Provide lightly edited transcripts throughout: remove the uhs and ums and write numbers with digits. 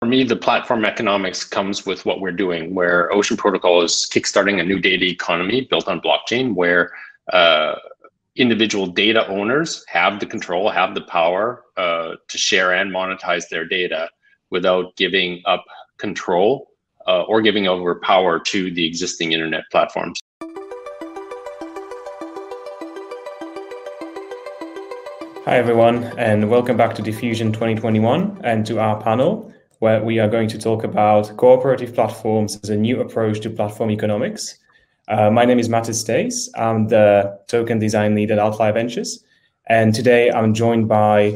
For me, the platform economics comes with what we're doing, where Ocean Protocol is kickstarting a new data economy built on blockchain, where individual data owners have the control, have the power to share and monetize their data without giving up control or giving over power to the existing internet platforms. Hi everyone, and welcome back to Diffusion 2021 and to our panel, where we are going to talk about cooperative platforms as a new approach to platform economics. My name is Matus Steis. I'm the token design lead at Outlier Ventures. And today I'm joined by,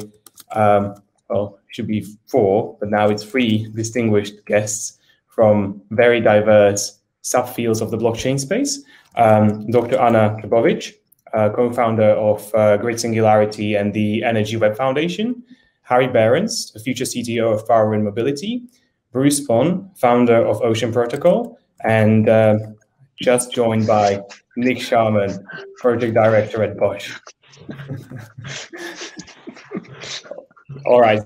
well, it should be 4, but now it's 3 distinguished guests from very diverse subfields of the blockchain space. Dr. Anna Trbovich, co-founder of Grid Singularity and the Energy Web Foundation; Harry Behrens, the future CTO of Power and Mobility; Bruce Pon, founder of Ocean Protocol; and just joined by Nik Scharmann, project director at Bosch. All right,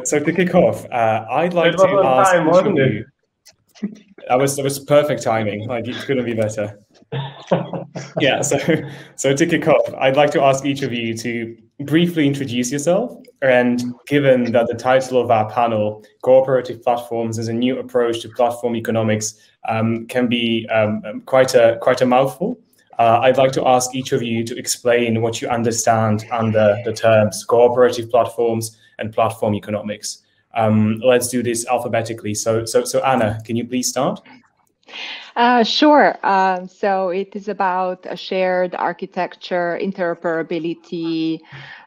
so to kick off, I'd like to ask each of you. That was perfect timing. Like, it couldn't be better. Yeah, so to kick off, I'd like to ask each of you to briefly introduce yourself. And given that the title of our panel, Cooperative Platforms as a New Approach to Platform Economics, can be quite a mouthful, I'd like to ask each of you to explain what you understand under the terms cooperative platforms and platform economics. Let's do this alphabetically. So Anna, can you please start? Sure. So it is about a shared architecture, interoperability,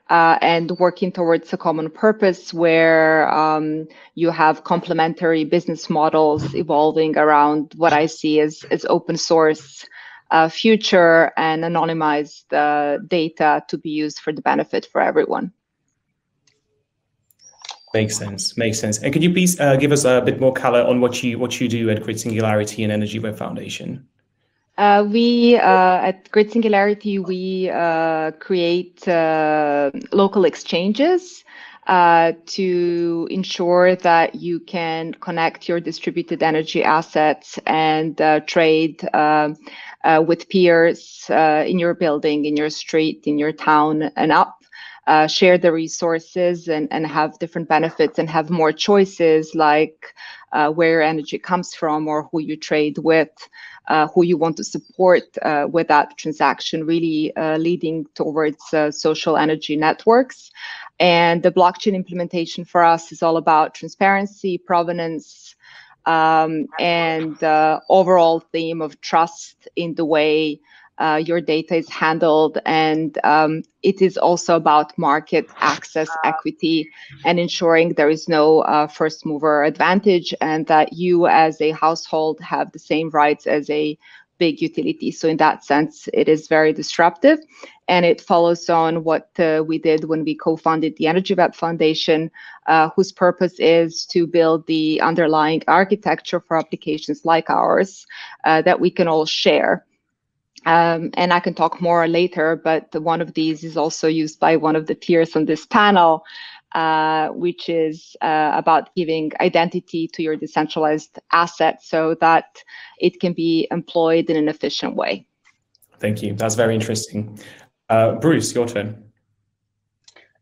and working towards a common purpose where you have complementary business models evolving around what I see as open source future and anonymized data to be used for the benefit for everyone. Makes sense. And could you please give us a bit more color on what you do at Grid Singularity and Energy Web Foundation? We at Grid Singularity, we create local exchanges to ensure that you can connect your distributed energy assets and trade with peers in your building, in your street, in your town, and up. Share the resources and have different benefits and have more choices, like where energy comes from or who you trade with, who you want to support with that transaction, really leading towards social energy networks. And the blockchain implementation for us is all about transparency, provenance, and the overall theme of trust in the way your data is handled, and it is also about market access equity and ensuring there is no first mover advantage and that you as a household have the same rights as a big utility. So in that sense, it is very disruptive, and it follows on what we did when we co-founded the Energy Web Foundation, whose purpose is to build the underlying architecture for applications like ours that we can all share. And I can talk more later, but one of these is also used by one of the peers on this panel, which is about giving identity to your decentralized assets so that it can be employed in an efficient way. Thank you. That's very interesting. Bruce, your turn.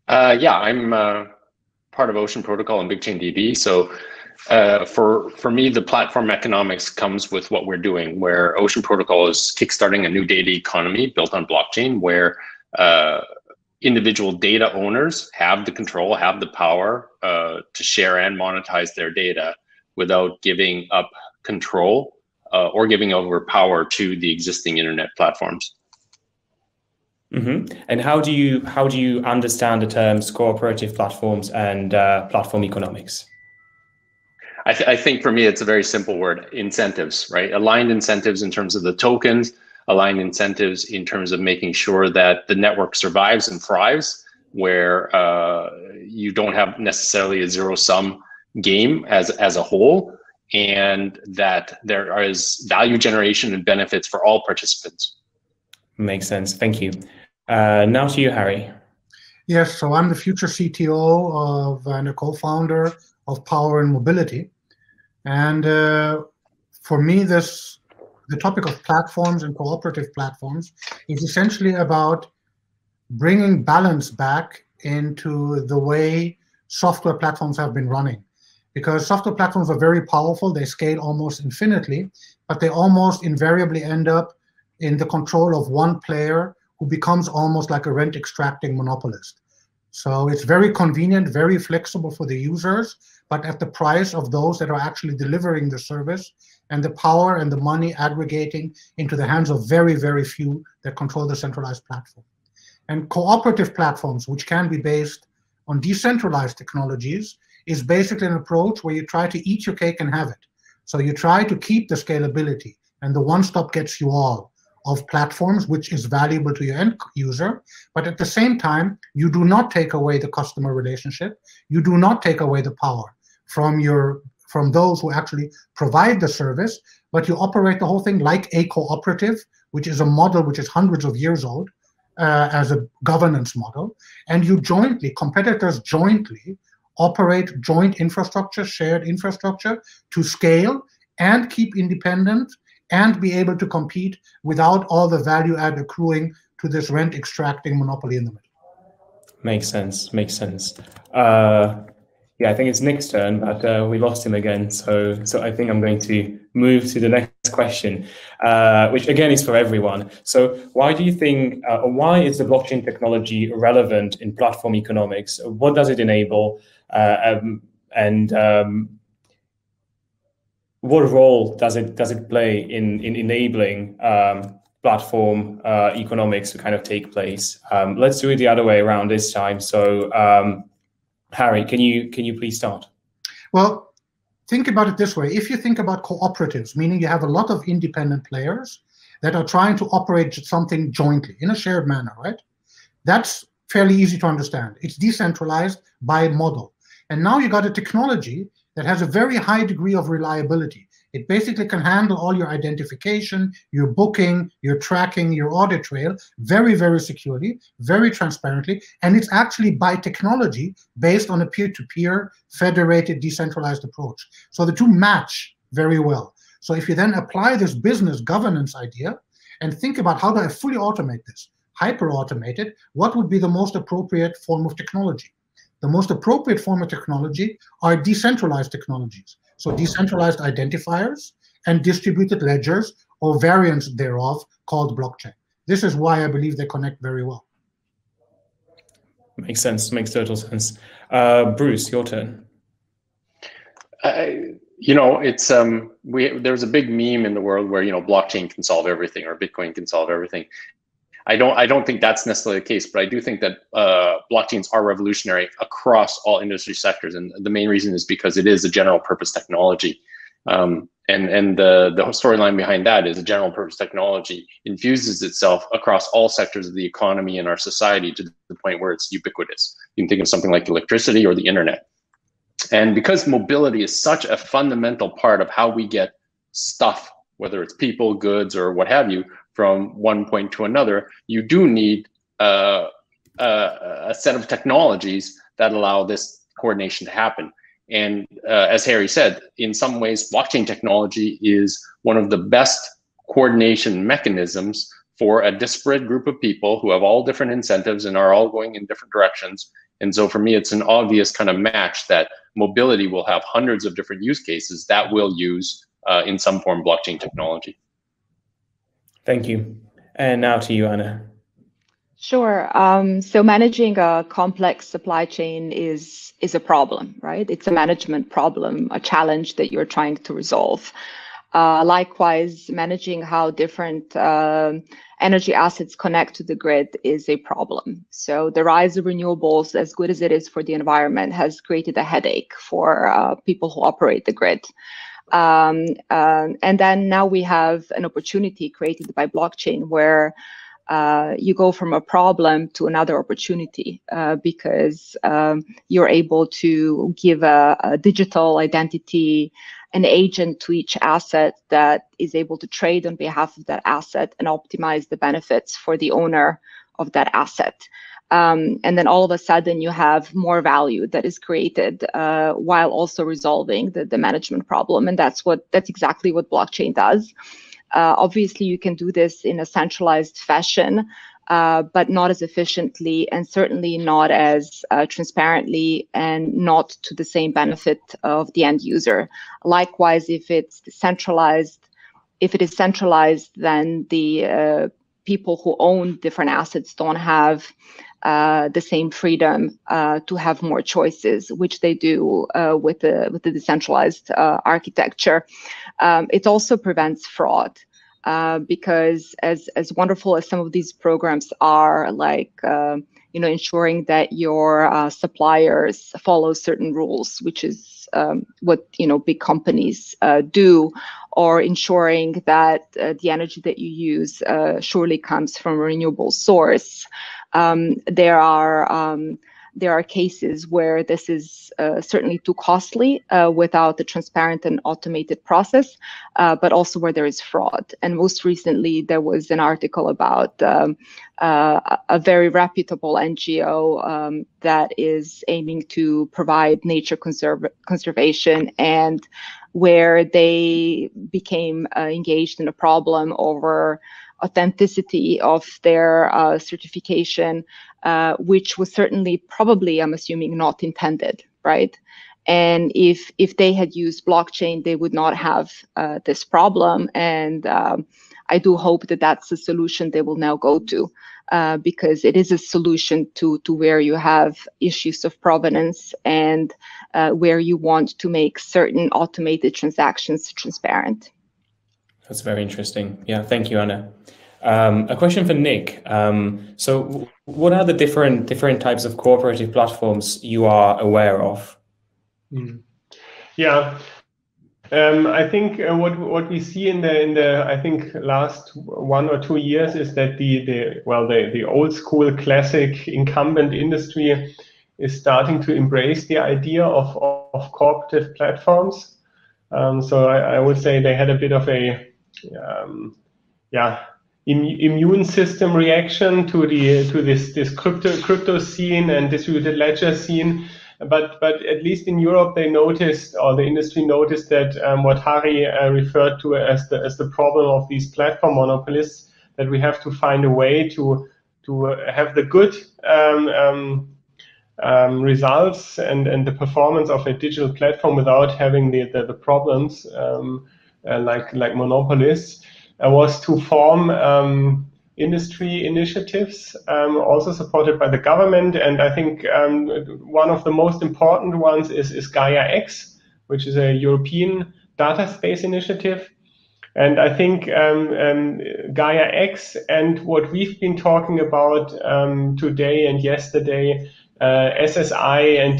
Yeah, I'm part of Ocean Protocol and BigChainDB. So for me, the platform economics comes with what we're doing, where Ocean Protocol is kickstarting a new data economy built on blockchain, where individual data owners have the control, have the power to share and monetize their data without giving up control or giving over power to the existing internet platforms. Mm-hmm. And how do you understand the terms cooperative platforms and platform economics? I think for me, it's a very simple word: incentives, right? Aligned incentives in terms of the tokens, aligned incentives in terms of making sure that the network survives and thrives, where you don't have necessarily a zero-sum game as a whole, and that there is value generation and benefits for all participants. Makes sense. Thank you. Now to you, Harry. Yes, so I'm the future CTO of and a co-founder of Power and Mobility. And for me, the topic of platforms and cooperative platforms is essentially about bringing balance back into the way software platforms have been running. Because software platforms are very powerful, they scale almost infinitely, but they almost invariably end up in the control of one player who becomes almost like a rent extracting monopolist. So it's very convenient, very flexible for the users, but at the price of those that are actually delivering the service, and the power and the money aggregating into the hands of very, very few that control the centralized platform. And cooperative platforms, which can be based on decentralized technologies, is basically an approach where you try to eat your cake and have it. So you try to keep the scalability and the one-stop gets you all of platforms, which is valuable to your end user, but at the same time, you do not take away the customer relationship, you do not take away the power from those who actually provide the service, but you operate the whole thing like a cooperative, which is a model which is hundreds of years old as a governance model, and you jointly, competitors jointly, operate joint infrastructure, shared infrastructure to scale and keep independent and be able to compete without all the value add accruing to this rent extracting monopoly in the middle. Makes sense, makes sense. Yeah, I think it's Nik's turn, but we lost him again. So I think I'm going to move to the next question, which again is for everyone. So why do you think, why is the blockchain technology relevant in platform economics? What does it enable? What role does it play in enabling platform economics to kind of take place? Let's do it the other way around this time. So Harry, can you please start? Well, think about it this way. If you think about cooperatives, meaning you have a lot of independent players that are trying to operate something jointly in a shared manner, right? That's fairly easy to understand. It's decentralized by model. And now you got a technology that has a very high degree of reliability. It basically can handle all your identification, your booking, your tracking, your audit trail very, very securely, very transparently, and it's actually by technology based on a peer-to-peer federated decentralized approach. So the two match very well. So if you then apply this business governance idea and think about how do I fully automate this, hyper-automate it, what would be the most appropriate form of technology? The most appropriate form of technology are decentralized technologies. So decentralized identifiers and distributed ledgers or variants thereof called blockchain. This is why I believe they connect very well. Makes sense, makes total sense. Bruce, your turn. You know, it's there's a big meme in the world where, you know, blockchain can solve everything or Bitcoin can solve everything. I don't think that's necessarily the case, but I do think that blockchains are revolutionary across all industry sectors, and the main reason is because it is a general purpose technology, and the storyline behind that is a general purpose technology infuses itself across all sectors of the economy and our society to the point where it's ubiquitous. You can think of something like electricity or the internet, and because mobility is such a fundamental part of how we get stuff, whether it's people, goods, or what have you, from one point to another, you do need a set of technologies that allow this coordination to happen. And as Harry said, in some ways, blockchain technology is one of the best coordination mechanisms for a disparate group of people who have all different incentives and are all going in different directions. And so for me, it's an obvious kind of match that mobility will have hundreds of different use cases that will use in some form blockchain technology. Thank you. And now to you, Anna. Sure. So managing a complex supply chain is a problem, right? It's a management problem, a challenge that you're trying to resolve. Likewise, managing how different energy assets connect to the grid is a problem. So the rise of renewables, as good as it is for the environment, has created a headache for people who operate the grid. And then now we have an opportunity created by blockchain where you go from a problem to another opportunity because you're able to give a digital identity, an agent to each asset that is able to trade on behalf of that asset and optimize the benefits for the owner of that asset. And then all of a sudden you have more value that is created while also resolving the management problem. And that's exactly what blockchain does. Obviously, you can do this in a centralized fashion, but not as efficiently and certainly not as transparently and not to the same benefit of the end user. Likewise, if it is centralized, then the people who own different assets don't have the same freedom to have more choices, which they do with the decentralized architecture. It also prevents fraud because as wonderful as some of these programs are, like ensuring that your suppliers follow certain rules, which is what big companies do, or ensuring that the energy that you use surely comes from a renewable source. There are cases where this is certainly too costly without a transparent and automated process, but also where there is fraud. And most recently, there was an article about a very reputable NGO that is aiming to provide nature conservation, and where they became engaged in a problem over authenticity of their certification, which was certainly probably, I'm assuming, not intended, right? And if they had used blockchain, they would not have this problem. And I do hope that that's a solution they will now go to, because it is a solution to where you have issues of provenance and where you want to make certain automated transactions transparent. That's very interesting. Yeah, thank you, Anna. A question for Nik. So what are the different types of cooperative platforms you are aware of? Yeah, I think what we see in the I think last 1 or 2 years is that the old school classic incumbent industry is starting to embrace the idea of cooperative platforms. So I would say they had a bit of a immune system reaction to this crypto scene and distributed ledger scene. But at least in Europe, they noticed, or the industry noticed, that what Harry referred to as the problem of these platform monopolists, that we have to find a way to have the good results and the performance of a digital platform without having the problems like monopolists, was to form industry initiatives, also supported by the government. And I think one of the most important ones is Gaia X, which is a European data space initiative. And I think Gaia X and what we've been talking about today and yesterday, SSI and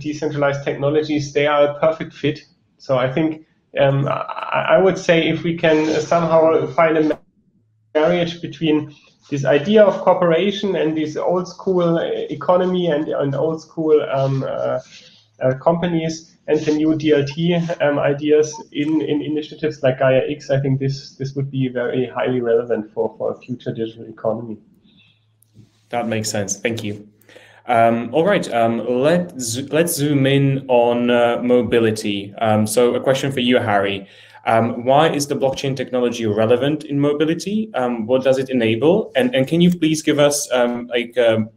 decentralized technologies, they are a perfect fit. So I think I would say if we can somehow find a marriage between this idea of cooperation and this old school economy and old school companies and the new DLT ideas in initiatives like Gaia X, I think this would be very highly relevant for a future digital economy. That makes sense. Thank you. All right, let's zoom in on mobility. So a question for you, Harry. Why is the blockchain technology relevant in mobility? What does it enable? And can you please give us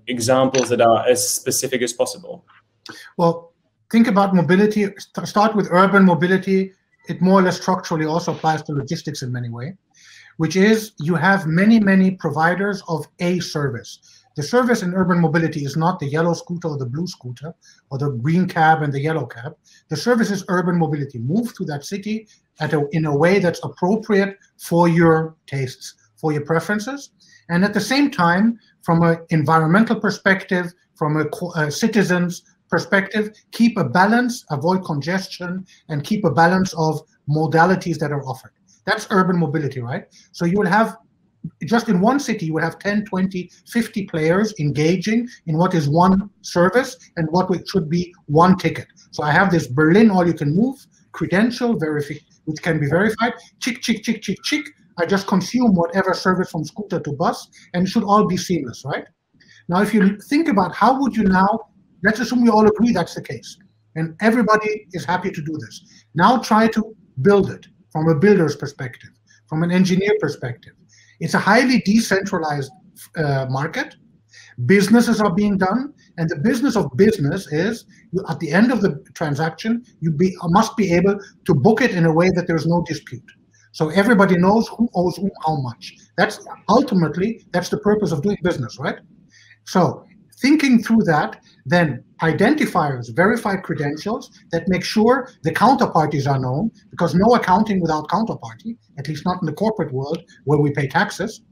examples that are as specific as possible? Well, think about mobility. Start with urban mobility. It more or less structurally also applies to logistics in many ways, which is you have many providers of a service. The service in urban mobility is not the yellow scooter or the blue scooter or the green cab and the yellow cab. The service is urban mobility. Move to that city in a way that's appropriate for your tastes, for your preferences. And at the same time, from an environmental perspective, from a citizen's perspective, keep a balance, avoid congestion, and keep a balance of modalities that are offered. That's urban mobility, right? So you will have, just in one city, you will have 10, 20, 50 players engaging in what is one service and what should be one ticket. So I have this Berlin all-you-can-move credential, which can be verified. Chick. I just consume whatever service from scooter to bus, and it should all be seamless, right? Now, if you think about how would you now, let's assume we all agree that's the case, and everybody is happy to do this. Now try to build it from a builder's perspective, from an engineer perspective. It's a highly decentralized market. Businesses are being done, and the business of business is, at the end of the transaction, you must be able to book it in a way that there's no dispute. So everybody knows who owes whom how much. That's the purpose of doing business, right? So thinking through that, then identifiers, verified credentials that make sure the counterparties are known, because no accounting without counterparty, at least not in the corporate world where we pay taxes.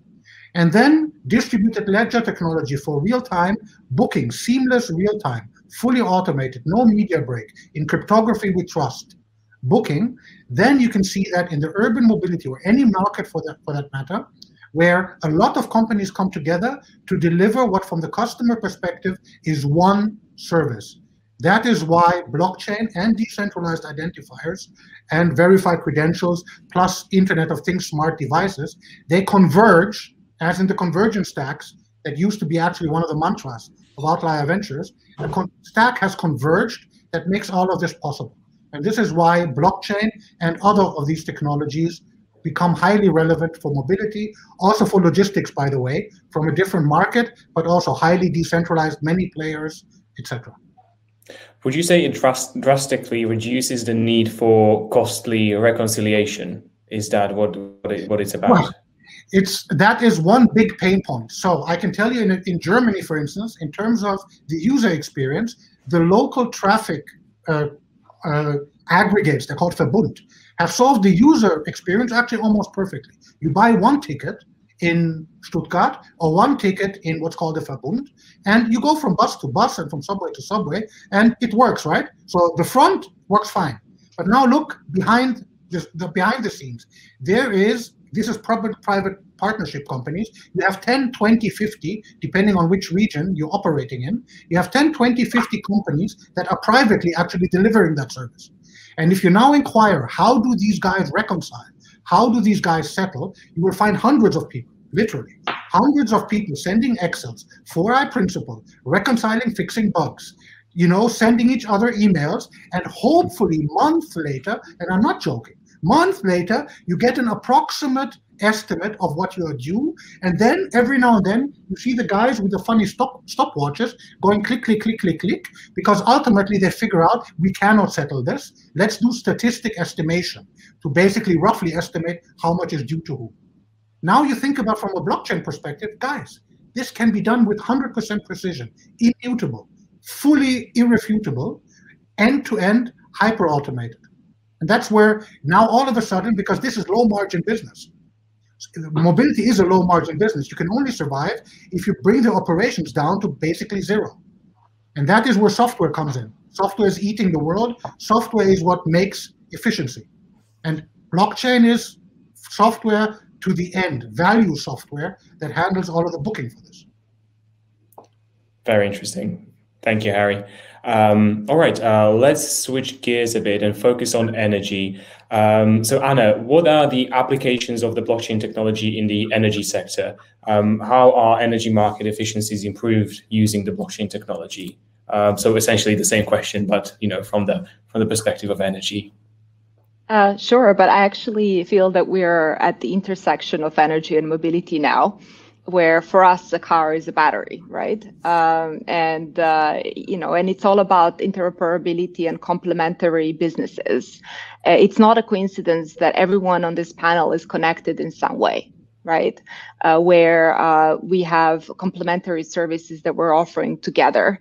And then distributed ledger technology for real-time booking, seamless real-time, fully automated, no media break, in cryptography with trust booking. Then you can see that in the urban mobility, or any market for that matter, where a lot of companies come together to deliver what from the customer perspective is one service. That is why blockchain and decentralized identifiers and verified credentials plus Internet of Things smart devices, they converge, as in the convergence stacks that used to be actually one of the mantras of Outlier Ventures. The stack has converged that makes all of this possible. And this is why blockchain and other of these technologies become highly relevant for mobility, also for logistics, by the way, from a different market, but also highly decentralized, many players, etc. Would you say it drastically reduces the need for costly reconciliation? Is that what it's about? Well, that is one big pain point. So I can tell you in Germany, for instance, in terms of the user experience, the local traffic aggregates, they're called Verbund, have solved the user experience actually almost perfectly. You buy one ticket in Stuttgart or one ticket in what's called a Verbund, and you go from bus to bus and from subway to subway, and it works, right? So the front works fine. But now look behind the scenes. This is private partnership companies. You have 10, 20, 50, depending on which region you're operating in. You have 10, 20, 50 companies that are privately actually delivering that service. And if you now inquire, how do these guys reconcile? How do these guys settle? You will find hundreds of people, literally, hundreds of people sending Excels, 4i principle, reconciling, fixing bugs, sending each other emails, and hopefully months later, and I'm not joking, months later, you get an approximate estimate of what you're due, and then every now and then you see the guys with the funny stopwatches going click, click, click, click, click, because ultimately they figure out we cannot settle this. Let's do statistic estimation to basically roughly estimate how much is due to who. Now you think about from a blockchain perspective, guys, this can be done with 100% precision, immutable, fully irrefutable, end-to-end, hyper-automated. And that's where now all of a sudden, because this is low margin business, mobility is a low margin business. You can only survive if you bring the operations down to basically zero. And that is where software comes in. Software is eating the world. Software is what makes efficiency. And blockchain is software to the end, value software that handles all of the booking for this. Very interesting. Thank you, Harry. All right, let's switch gears a bit and focus on energy. So Anna, what are the applications of the blockchain technology in the energy sector? How are energy market efficiencies improved using the blockchain technology? So essentially the same question, but from the perspective of energy. Sure, but I actually feel that we're at the intersection of energy and mobility now, where for us a car is a battery, right? And it's all about interoperability and complementary businesses. It's not a coincidence that everyone on this panel is connected in some way, right? Where we have complementary services that we're offering together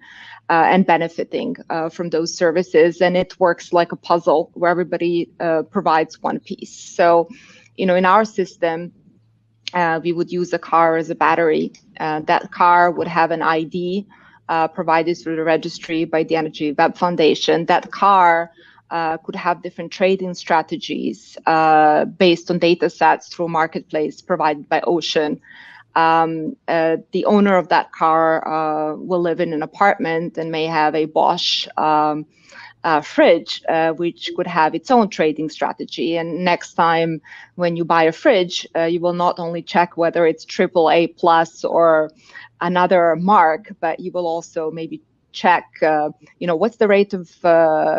and benefiting from those services, and it works like a puzzle where everybody provides one piece. So, in our system, we would use a car as a battery. That car would have an ID provided through the registry by the Energy Web Foundation. That car could have different trading strategies based on data sets through a marketplace provided by Ocean. The owner of that car will live in an apartment and may have a Bosch fridge, which could have its own trading strategy. And next time when you buy a fridge, you will not only check whether it's AAA plus or another mark, but you will also maybe check, what's the rate of,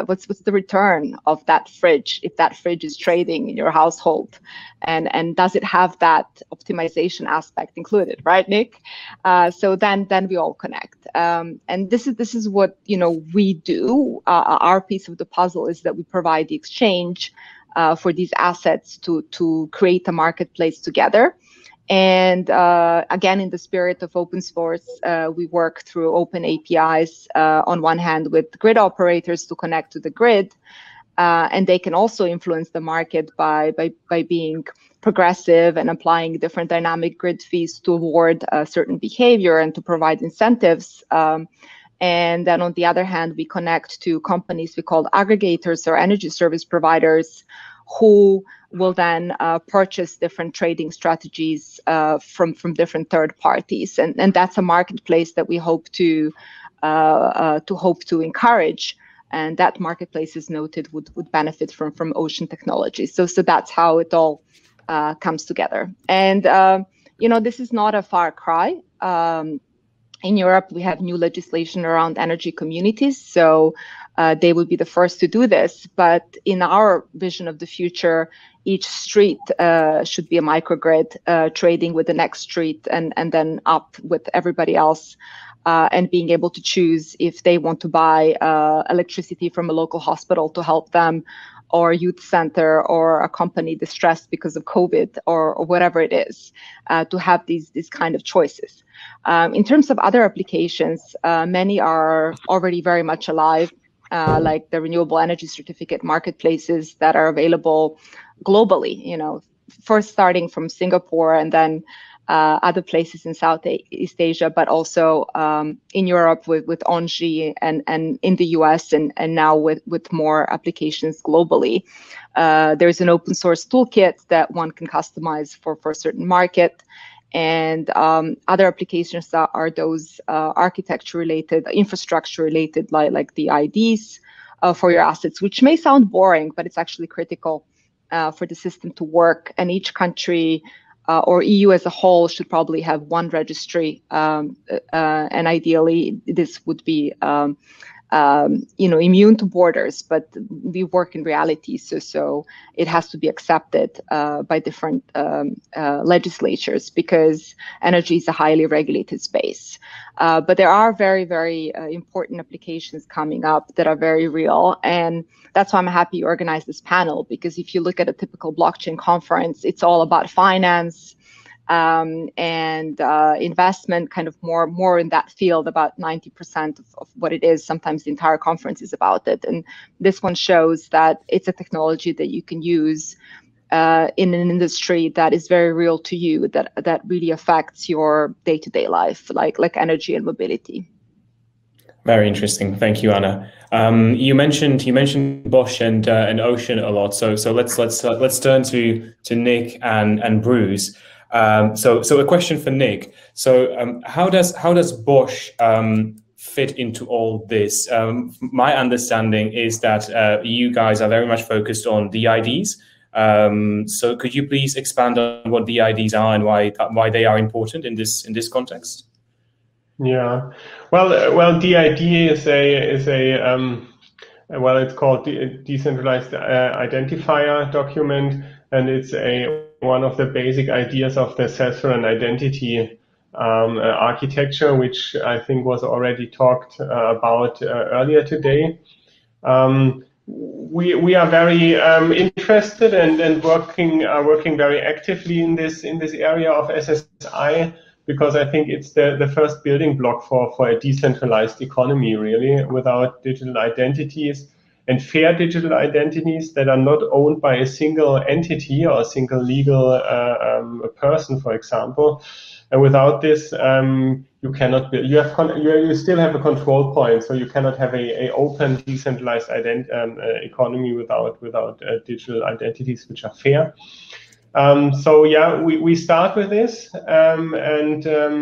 what's the return of that fridge if that fridge is trading in your household, and does it have that optimization aspect included, right, Nik? So then we all connect, and this is what we do. Our piece of the puzzle is that we provide the exchange for these assets to create a marketplace together. And again, in the spirit of open source, we work through open APIs on one hand with grid operators to connect to the grid, and they can also influence the market by being progressive and applying different dynamic grid fees to reward certain behavior and to provide incentives. And then on the other hand, we connect to companies we call aggregators or energy service providers, who will then purchase different trading strategies from different third parties, and that's a marketplace that we hope to encourage. And that marketplace is noted would benefit from ocean technology. So that's how it all comes together. And this is not a far cry. In Europe, we have new legislation around energy communities, so they would be the first to do this. But in our vision of the future, each street should be a microgrid, trading with the next street and then up with everybody else, and being able to choose if they want to buy electricity from a local hospital to help them, or a youth center, or a company distressed because of COVID, or whatever it is, to have these kind of choices. In terms of other applications, many are already very much alive, like the renewable energy certificate marketplaces that are available globally, first starting from Singapore and then other places in Southeast Asia, but also in Europe with Engie, and in the US, and now with more applications globally. There's an open source toolkit that one can customize for a certain market. And other applications are those architecture related, infrastructure related, like the IDs for your assets, which may sound boring, but it's actually critical for the system to work. And each country or EU as a whole should probably have one registry, and ideally this would be immune to borders, but we work in reality, so it has to be accepted by different legislatures, because energy is a highly regulated space. But there are very, very important applications coming up that are very real, and that's why I'm happy you organized this panel, because if you look at a typical blockchain conference, it's all about finance and investment, kind of more in that field. About 90% of what it is, sometimes the entire conference is about it. And this one shows that it's a technology that you can use in an industry that is very real to you, that really affects your day-to-day life, like energy and mobility. Very interesting. Thank you, Anna. You mentioned Bosch and Ocean a lot. So let's turn to Nik and Bruce. So a question for Nik. So how does Bosch fit into all this? My understanding is that you guys are very much focused on DIDs. So could you please expand on what DIDs are and why they are important in this context? Yeah, well, DID is it's called decentralized identifier document, and it's one of the basic ideas of the self-referent identity architecture, which I think was already talked about earlier today. We are very interested and working very actively in this area of SSI, because I think it's the first building block for a decentralized economy, really, without digital identities and fair digital identities that are not owned by a single entity or a single legal person, for example. And without this, you cannot build. You still have a control point, so you cannot have a open, decentralized economy without digital identities which are fair. So yeah, we start with this, and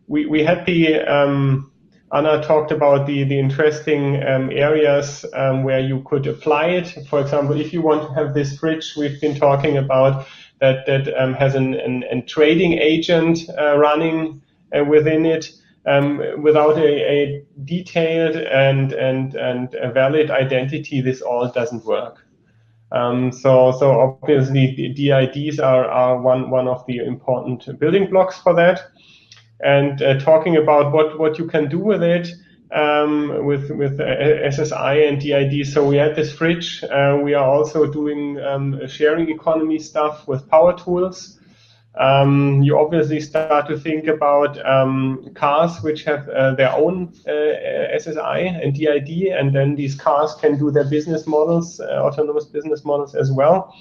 we had Anna talked about the interesting areas where you could apply it. For example, if you want to have this fridge we've been talking about that has a trading agent running within it, without a detailed and a valid identity, this all doesn't work. So obviously the DIDs are one of the important building blocks for that. And talking about what you can do with it, with SSI and DID. So we had this fridge. We are also doing sharing economy stuff with power tools. You obviously start to think about cars which have their own SSI and DID, and then these cars can do their business models, autonomous business models as well.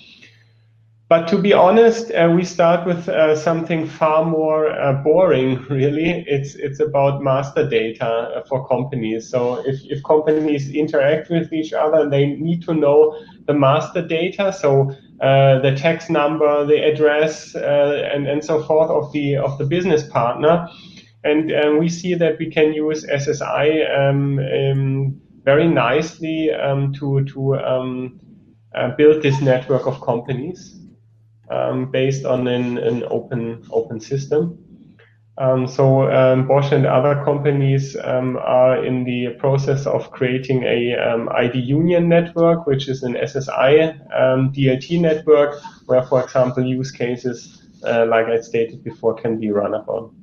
But to be honest, we start with something far more boring, really. It's about master data for companies. So if companies interact with each other, they need to know the master data. So the tax number, the address, and so forth of the business partner. And we see that we can use SSI very nicely to build this network of companies. Based on an open system. So Bosch and other companies are in the process of creating a ID union network, which is an SSI DLT network, where, for example, use cases, like I stated before, can be run upon.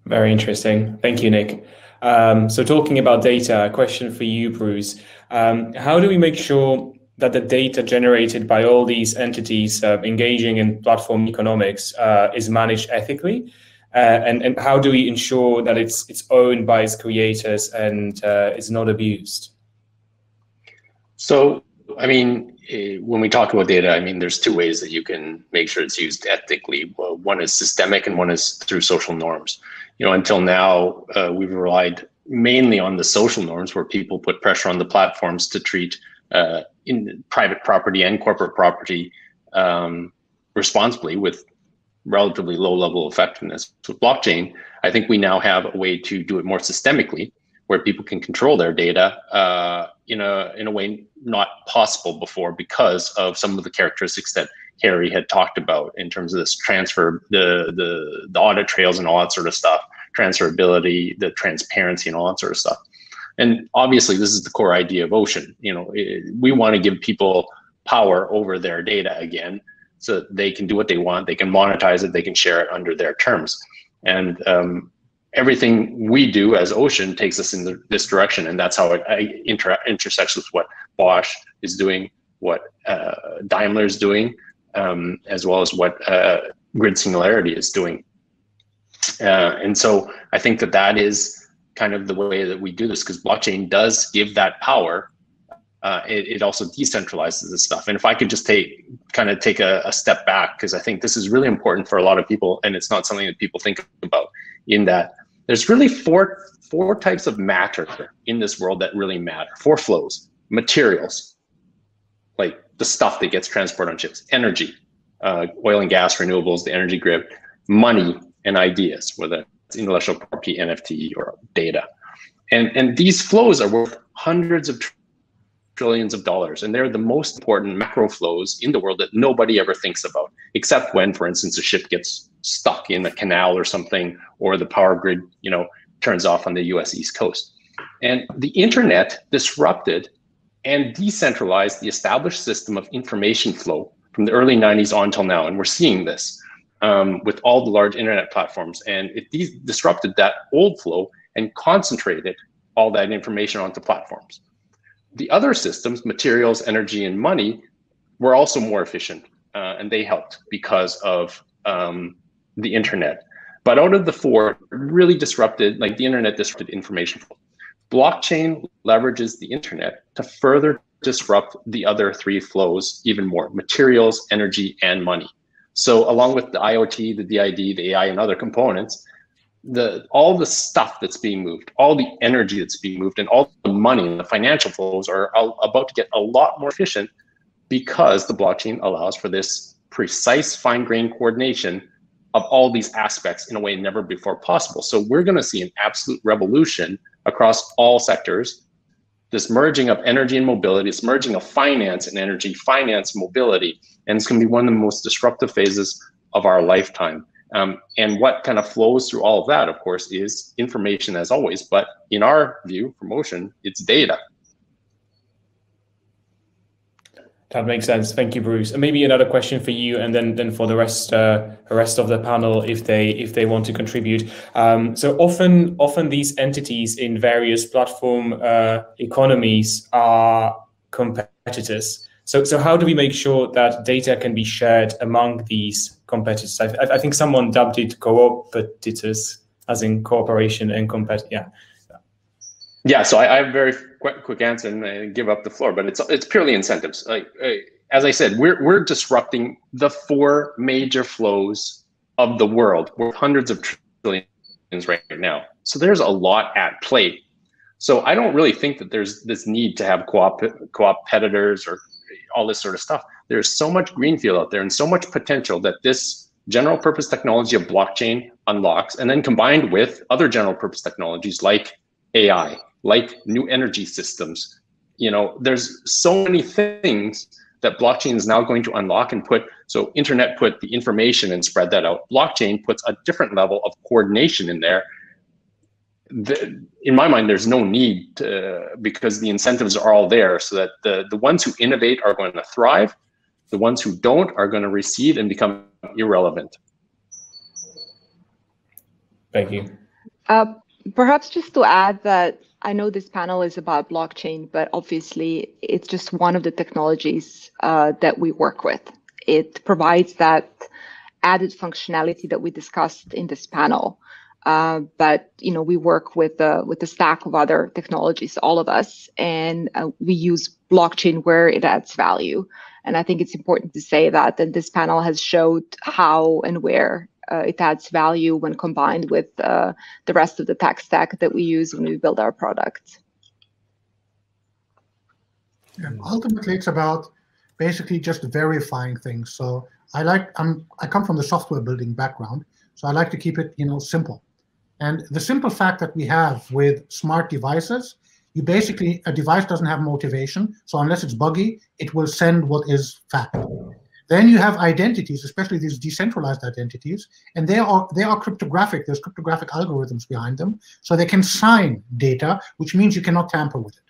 Very interesting. Thank you, Nik. So talking about data, a question for you, Bruce. How do we make sure that the data generated by all these entities engaging in platform economics is managed ethically? And how do we ensure that it's owned by its creators and is not abused? So, I mean, when we talk about data, I mean, there's two ways that you can make sure it's used ethically. Well, one is systemic and one is through social norms. You know, until now, we've relied mainly on the social norms where people put pressure on the platforms to treat in private property and corporate property responsibly with relatively low level effectiveness. With blockchain, I think we now have a way to do it more systemically, where people can control their data in a way not possible before because of some of the characteristics that Harry had talked about in terms of this transfer, the audit trails and all that sort of stuff, transferability, the transparency and all that sort of stuff. And obviously, this is the core idea of Ocean. You know, we want to give people power over their data again, so that they can do what they want. They can monetize it. They can share it under their terms. And everything we do as Ocean takes us in this direction, and that's how it intersects with what Bosch is doing, what Daimler is doing, as well as what Grid Singularity is doing. And so I think that is kind of the way that we do this, because blockchain does give that power. It also decentralizes this stuff. And if I could just take a step back, because I think this is really important for a lot of people, and it's not something that people think about, in that there's really four types of matter in this world that really matter. Four flows: materials, like the stuff that gets transported on ships; energy, oil and gas, renewables, the energy grid; money and ideas, whether it's intellectual property, NFT, or data. And these flows are worth hundreds of trillions of dollars, and they're the most important macro flows in the world that nobody ever thinks about, except when, for instance, a ship gets stuck in a canal or something, or the power grid, you know, turns off on the US East Coast. And the internet disrupted and decentralized the established system of information flow from the early 90s on till now. And we're seeing this with all the large internet platforms. And it disrupted that old flow and concentrated all that information onto platforms. The other systems, materials, energy, and money, were also more efficient, and they helped because of the internet. But out of the four, really disrupted, like the internet disrupted information flow. Blockchain leverages the internet to further disrupt the other three flows even more: materials, energy, and money. So along with the IoT, the DID, the AI, and other components, all the stuff that's being moved, all the energy that's being moved, and all the money and the financial flows are about to get a lot more efficient, because the blockchain allows for this precise, fine-grained coordination of all these aspects in a way never before possible. So we're going to see an absolute revolution across all sectors. This merging of energy and mobility, this merging of finance and energy, finance, mobility, and it's going to be one of the most disruptive phases of our lifetime. And what kind of flows through all of that, of course, is information as always. But in our view, from Ocean, it's data. That makes sense. Thank you, Bruce. And maybe another question for you, and then for the rest of the panel, if they want to contribute. So often these entities in various platform economies are competitors. So how do we make sure that data can be shared among these competitors? I think someone dubbed it cooperators, as in cooperation and Yeah. Yeah, so I have a very quick answer and give up the floor, but it's purely incentives. Like as I said, we're disrupting the 4 major flows of the world. We're hundreds of trillions right now. So there's a lot at play. So I don't really think that there's this need to have co-competitors or all this sort of stuff. There's so much greenfield out there and so much potential that this general purpose technology of blockchain unlocks, and then combined with other general purpose technologies like AI, like new energy systems. There's so many things that blockchain is now going to unlock and put. So internet put the information and spread that out. Blockchain puts a different level of coordination in there. In my mind, there's no need because the incentives are all there, so that the ones who innovate are going to thrive. The ones who don't are going to recede and become irrelevant. Thank you. Perhaps just to add that I know this panel is about blockchain, but obviously it's just one of the technologies that we work with. It provides that added functionality that we discussed in this panel. But we work with a stack of other technologies, all of us, and we use blockchain where it adds value. And I think it's important to say that this panel has showed how and where it adds value when combined with the rest of the tech stack that we use when we build our products. Yeah, ultimately, it's about basically just verifying things. So I come from the software building background, so I like to keep it simple. And the simple fact that we have with smart devices, a device doesn't have motivation, so unless it's buggy, it will send what is fact. Then you have identities, especially these decentralized identities, and they are cryptographic. There's cryptographic algorithms behind them, so they can sign data, which means you cannot tamper with it.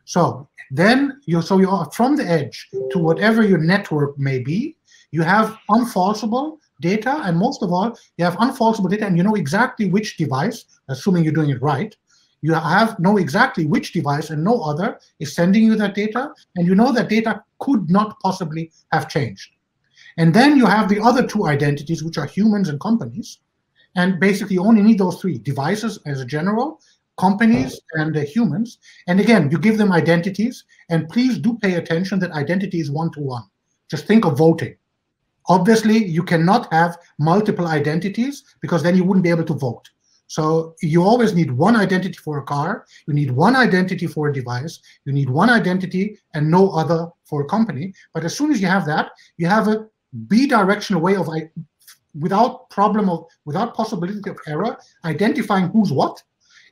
So then you are from the edge to whatever your network may be, you have unfalsible data, and most of all, you have unfalsible data, and you know exactly which device, assuming you're doing it right, you know exactly which device and no other is sending you that data, and you know that data could not possibly have changed. And then you have the other 2 identities, which are humans and companies, and basically you only need those 3, devices as a general, companies and humans. And again, you give them identities, and please do pay attention that identity is one-to-one. Just think of voting. Obviously, you cannot have multiple identities because then you wouldn't be able to vote. So you always need one identity for a car, you need one identity for a device, you need one identity and no other for a company. But as soon as you have that, you have a bidirectional way of, without possibility of error, identifying who's what,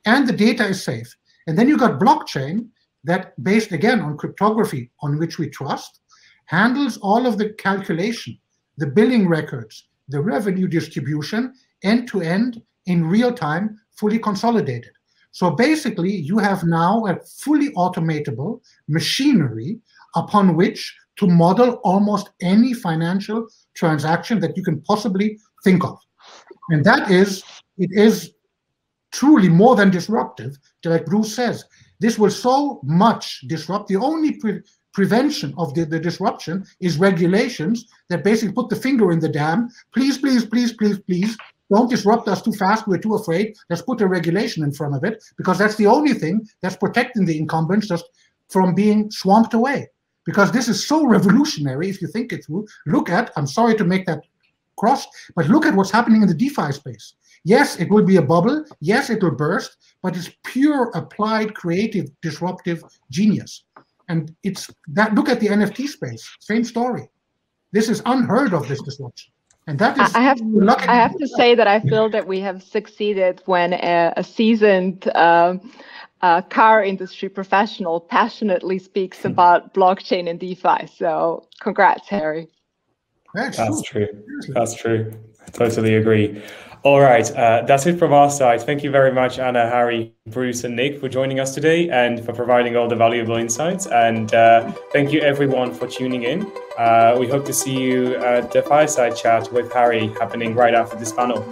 and the data is safe. And then you got blockchain that, based again on cryptography on which we trust, handles all of the calculation, the billing records, the revenue distribution, end-to-end, in real time, fully consolidated. So basically, you have now a fully automatable machinery upon which to model almost any financial transaction that you can possibly think of. And it is truly more than disruptive, like Bruce says. This will so much disrupt. The only prevention of the disruption is regulations that basically put the finger in the dam. Please, please, please, please, please, don't disrupt us too fast. We're too afraid. Let's put a regulation in front of it, because that's the only thing that's protecting the incumbents just from being swamped away. Because this is so revolutionary, if you think it through. Look at, I'm sorry to make that cross, but look at what's happening in the DeFi space. Yes, it will be a bubble. Yes, it will burst, but it's pure applied, creative, disruptive genius. And it's that. Look at the NFT space. Same story. This is unheard of, this disruption. And that is. I have to say that I feel that we have succeeded when a seasoned car industry professional passionately speaks about blockchain and DeFi. So, congrats, Harry. That's true. That's true. Totally agree. All right, that's it from our side. Thank you very much, Anna, Harry, Bruce, and Nik for joining us today and for providing all the valuable insights. And thank you everyone for tuning in. We hope to see you at the fireside chat with Harry happening right after this panel.